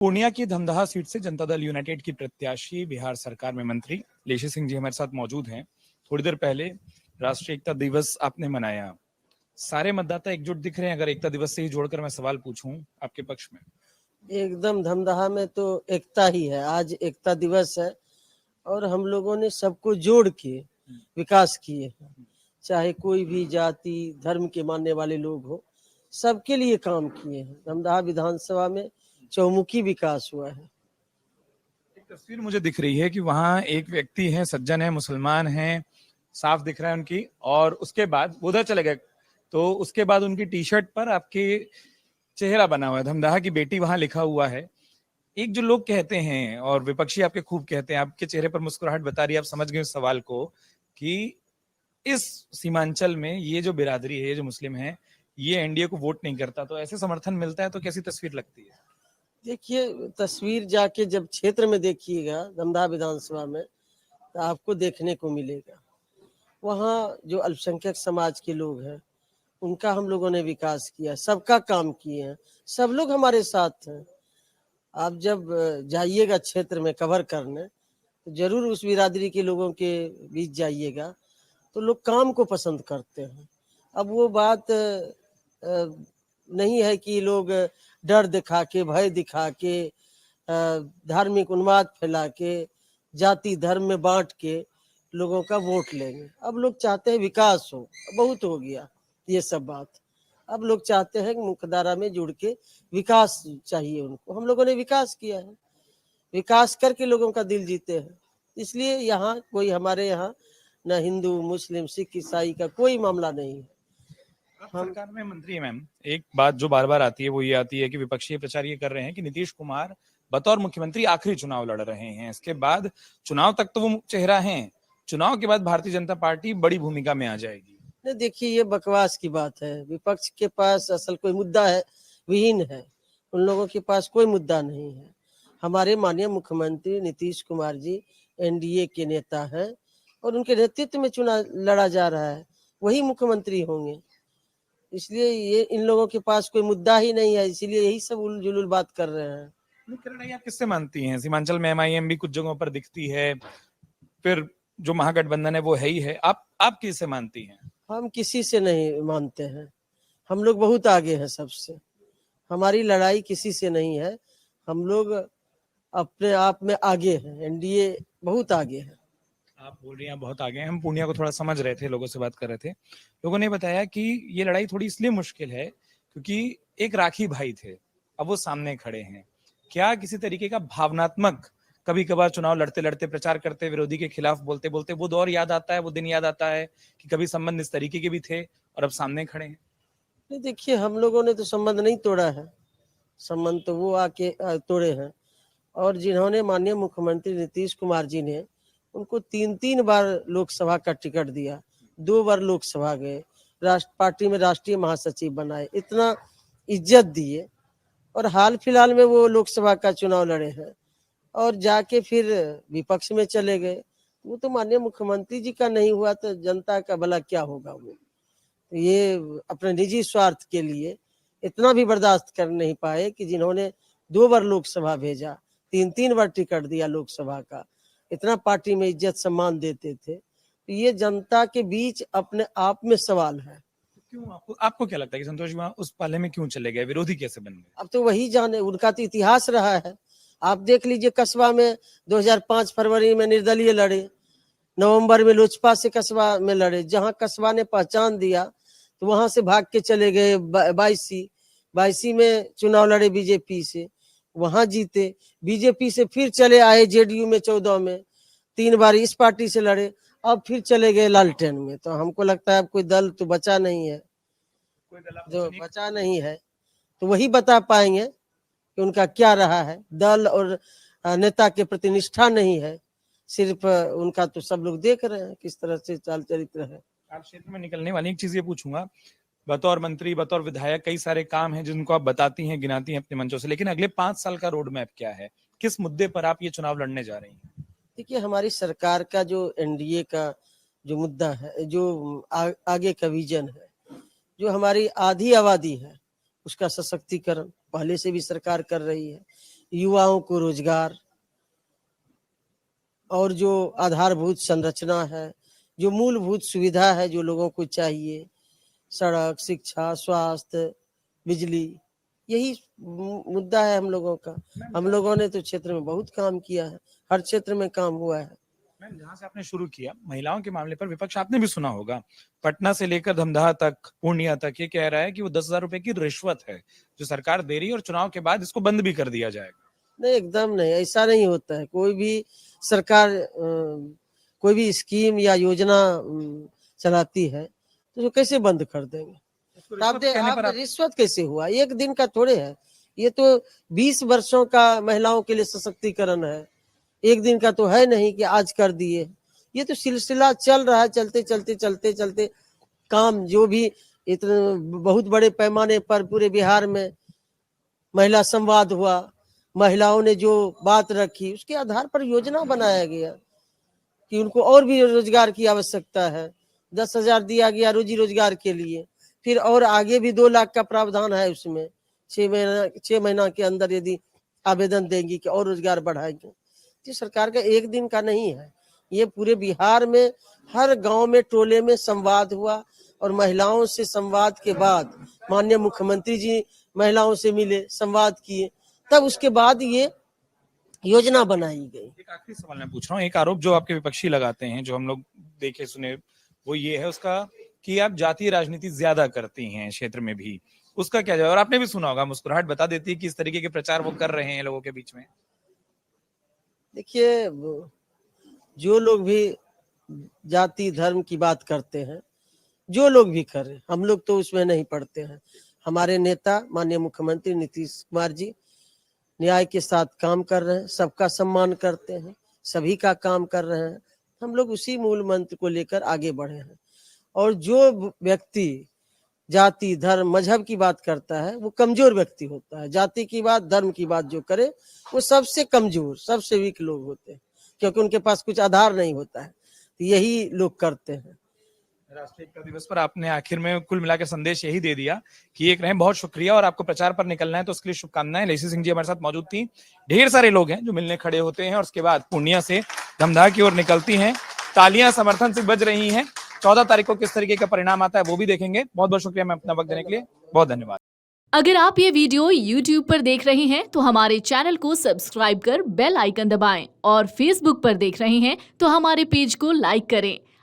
पूर्णिया की धमदाहा सीट से जनता दल यूनाइटेड की प्रत्याशी बिहार सरकार में मंत्री लेशी सिंह जी हमारे साथ मौजूद हैं। थोड़ी देर पहले राष्ट्रीय एकता दिवस आपने मनाया, सारे मतदाता एकजुट दिख रहे हैं। अगर एकता दिवस से ही जोड़कर मैं सवाल पूछूं आपके पक्ष में। एकदम धमदाहा में तो एकता ही है। आज एकता दिवस है और हम लोगों ने सबको जोड़ के विकास किए हैं। चाहे कोई भी जाति धर्म के मानने वाले लोग हो, सबके लिए काम किए हैं। धमदाहा विधानसभा में चौमुखी विकास हुआ है। एक तस्वीर मुझे दिख रही है कि वहां एक व्यक्ति है, सज्जन है, मुसलमान है, साफ दिख रहा है उनकी, और उसके बाद उधर चले गए तो उसके बाद उनकी टी शर्ट पर आपके चेहरा बना हुआ है, धमदाहा की बेटी वहां लिखा हुआ है। एक जो लोग कहते हैं और विपक्षी आपके खूब कहते हैं, आपके चेहरे पर मुस्कुराहट बता रही है, आप समझ गए उस सवाल को, कि इस सीमांचल में ये जो बिरादरी है, ये जो मुस्लिम है, ये एनडीए को वोट नहीं करता, तो ऐसे समर्थन मिलता है तो कैसी तस्वीर लगती है? देखिए, तस्वीर जाके जब क्षेत्र में देखिएगा धमदाहा विधानसभा में, तो आपको देखने को मिलेगा वहाँ जो अल्पसंख्यक समाज के लोग हैं उनका हम लोगों ने विकास किया, सबका काम किए हैं, सब लोग हमारे साथ हैं। आप जब जाइएगा क्षेत्र में कवर करने तो जरूर उस बिरादरी के लोगों के बीच जाइएगा, तो लोग काम को पसंद करते हैं। अब वो बात नहीं है कि लोग डर दिखा के, भय दिखा के, धार्मिक उन्माद फैला के, जाति धर्म में बांट के लोगों का वोट लेंगे। अब लोग चाहते हैं विकास हो, बहुत हो गया ये सब बात। अब लोग चाहते हैं कि मुख्यधारा में जुड़ के विकास चाहिए उनको। हम लोगों ने विकास किया है, विकास करके लोगों का दिल जीते हैं। इसलिए यहाँ कोई, हमारे यहाँ न हिंदू मुस्लिम सिख ईसाई का कोई मामला नहीं है। आप सरकार में मंत्री है मैम, एक बात जो बार बार आती है वो ये आती है कि विपक्षी प्रचार ये कर रहे हैं कि नीतीश कुमार बतौर मुख्यमंत्री आखिरी चुनाव लड़ रहे हैं, इसके बाद चुनाव तक तो वो चेहरा है, चुनाव के बाद भारतीय जनता पार्टी बड़ी भूमिका में आ जाएगी। नहीं, देखिए ये बकवास की बात है। विपक्ष के पास असल कोई मुद्दा है विहीन है, उन लोगों के पास कोई मुद्दा नहीं है। हमारे माननीय मुख्यमंत्री नीतीश कुमार जी एनडीए के नेता हैं और उनके नेतृत्व में चुनाव लड़ा जा रहा है, वही मुख्यमंत्री होंगे। इसलिए ये इन लोगों के पास कोई मुद्दा ही नहीं है, इसीलिए यही सब उल जुलूल बात कर रहे हैं। किरण, आप किससे मानती हैं? सीमांचल में एमआईएम भी कुछ जगहों पर दिखती है, फिर जो महागठबंधन है वो है ही है, आप किससे मानती हैं? हम किसी से नहीं मानते हैं, हम लोग बहुत आगे हैं सबसे। हमारी लड़ाई किसी से नहीं है, हम लोग अपने आप में आगे हैं, एनडीए बहुत आगे है। आप बोल रही हैं बहुत आगे हैं, हम पूर्णिया को थोड़ा समझ रहे थे, लोगों से बात कर रहे थे, लोगों ने बताया कि ये लड़ाई थोड़ी इसलिए मुश्किल है क्योंकि एक राखी भाई थे, अब वो सामने खड़े हैं। क्या किसी तरीके का भावनात्मक, कभी कभार चुनाव लड़ते लड़ते, प्रचार करते, विरोधी के खिलाफ बोलते बोलते वो दौर याद आता है, वो दिन याद आता है कि कभी संबंध इस तरीके के भी थे और अब सामने खड़े हैं? नहीं, देखिए हम लोगों ने तो संबंध नहीं तोड़ा है, संबंध तो वो आके तोड़े हैं। और जिन्होंने माननीय मुख्यमंत्री नीतीश कुमार जी ने उनको 3-3 बार लोकसभा का टिकट दिया, 2 बार लोकसभा गए, राष्ट्र पार्टी में राष्ट्रीय महासचिव बनाए, इतना इज्जत दिए, और हाल फिलहाल में वो लोकसभा का चुनाव लड़े हैं और जाके फिर विपक्ष में चले गए। वो तो माननीय मुख्यमंत्री जी का नहीं हुआ तो जनता का भला क्या होगा? वो ये अपने निजी स्वार्थ के लिए इतना भी बर्दाश्त कर नहीं पाए कि जिन्होंने 2 बार लोकसभा भेजा, 3-3 बार टिकट दिया लोकसभा का, इतना पार्टी में इज्जत सम्मान देते थे, तो ये जनता के बीच अपने आप में सवाल है। क्यों, आपको क्या लगता है कि संतोष जी वहां उस पाले में क्यों चले गए, विरोधी कैसे बन गए? अब तो वही जाने, उनका तो इतिहास रहा है। आप देख लीजिए, कस्बा में 2005 फरवरी में निर्दलीय लड़े, नवंबर में लोजपा से कस्बा में लड़े, जहां कस्बा ने पहचान दिया तो वहां से भाग के चले गए बाईसी में चुनाव लड़े बीजेपी से, वहां जीते, बीजेपी से फिर चले आए जेडीयू में 14 में, 3 बार इस पार्टी से लड़े, अब फिर चले गए लालटेन में। तो हमको लगता है अब कोई दल तो बचा नहीं है, जो बचा नहीं है तो वही बता पाएंगे कि उनका क्या रहा है। दल और नेता के प्रति निष्ठा नहीं है, सिर्फ उनका तो सब लोग देख रहे हैं किस तरह से चाल चरित्र है। आप क्षेत्र में निकलने वाली एक चीज ये पूछूंगा, बतौर मंत्री, बतौर विधायक कई सारे काम हैं जिनको आप बताती हैं, गिनाती हैं अपने मंचों से, लेकिन अगले 5 साल का रोड मैप क्या है? किस मुद्दे पर आप ये चुनाव लड़ने जा रही हैं? देखिए, हमारी सरकार का जो एनडीए का जो मुद्दा है, जो आगे का विजन है, जो हमारी आधी आबादी है उसका सशक्तिकरण पहले से भी सरकार कर रही है। युवाओं को रोजगार और जो आधारभूत संरचना है, जो मूलभूत सुविधा है जो लोगों को चाहिए, सड़क, शिक्षा, स्वास्थ्य, बिजली, यही मुद्दा है हम लोगों का। हम लोगों ने तो क्षेत्र में बहुत काम किया है, हर क्षेत्र में काम हुआ है। मैम, जहां से आपने शुरू किया महिलाओं के मामले पर विपक्ष आपने भी सुना होगा, पटना से लेकर धमदाहा तक, पूर्णिया तक ये कह रहा है कि वो 10,000 रुपए की रिश्वत है जो सरकार दे रही है और चुनाव के बाद इसको बंद भी कर दिया जाएगा। नहीं, एकदम नहीं, ऐसा नहीं होता है। कोई भी सरकार कोई भी स्कीम या योजना चलाती है तो जो कैसे बंद कर देंगे? आप रिश्वत कैसे हुआ? एक दिन का थोड़े है, ये तो 20 वर्षों का महिलाओं के लिए सशक्तिकरण है। एक दिन का तो है नहीं कि आज कर दिए, ये तो सिलसिला चल रहा है। चलते चलते चलते चलते काम जो भी इतने बहुत बड़े पैमाने पर पूरे बिहार में महिला संवाद हुआ, महिलाओं ने जो बात रखी उसके आधार पर योजना बनाया गया कि उनको और भी रोजगार की आवश्यकता है। 10,000 दिया गया रोजी रोजगार के लिए, फिर और आगे भी 2 लाख का प्रावधान है उसमें। 6 महीना के अंदर यदि आवेदन देंगी कि और रोजगार बढ़ाएंगे। तो सरकार का एक दिन का नहीं है, ये पूरे बिहार में हर गांव में टोले में संवाद हुआ और महिलाओं से संवाद के बाद माननीय मुख्यमंत्री जी महिलाओं से मिले, संवाद किए, तब उसके बाद ये योजना बनाई गई। एक आखिरी सवाल मैं पूछ रहा हूँ, एक आरोप जो आपके विपक्षी लगाते हैं, जो हम लोग देखे सुने, वो ये है उसका कि आप जातीय राजनीति ज्यादा करती हैं क्षेत्र में भी, उसका क्या जवाब? और आपने भी सुना होगा, मुस्कुराहट बता देती है कि इस तरीके के प्रचार वो कर रहे हैं लोगों के बीच में। देखिए, जो लोग भी जाति धर्म की बात करते हैं, जो लोग भी करें, हम लोग तो उसमें नहीं पड़ते हैं। हमारे नेता माननीय मुख्यमंत्री नीतीश कुमार जी न्याय के साथ काम कर रहे हैं, सबका सम्मान करते हैं, सभी का काम कर रहे हैं। हम लोग उसी मूल मंत्र को लेकर आगे बढ़े हैं। और जो व्यक्ति जाति धर्म मजहब की बात करता है वो कमजोर व्यक्ति होता है। जाति की बात धर्म की बात जो करे वो सबसे कमजोर सबसे वीक लोग होते हैं, क्योंकि उनके पास कुछ आधार नहीं होता है। तो यही लोग करते हैं। राष्ट्रीय एकता दिवस पर आपने आखिर में कुल मिलाकर संदेश यही दे दिया कि एक रहें, बहुत शुक्रिया, और आपको प्रचार पर निकलना है तो उसके लिए शुभकामनाएं। लेसी सिंह जी हमारे साथ मौजूद थी। ढेर सारे लोग हैं जो मिलने खड़े होते हैं और उसके बाद पूर्णिया से धमदाहा की ओर निकलती हैं। तालियां समर्थन से बज रही हैं। 14 तारीख को किस तरीके का परिणाम आता है वो भी देखेंगे। बहुत बहुत शुक्रिया मैं अपना वक्त देने के लिए, बहुत धन्यवाद। अगर आप ये वीडियो YouTube पर देख रहे हैं तो हमारे चैनल को सब्सक्राइब कर बेल आइकन दबाएं, और Facebook पर देख रहे हैं तो हमारे पेज को लाइक करें।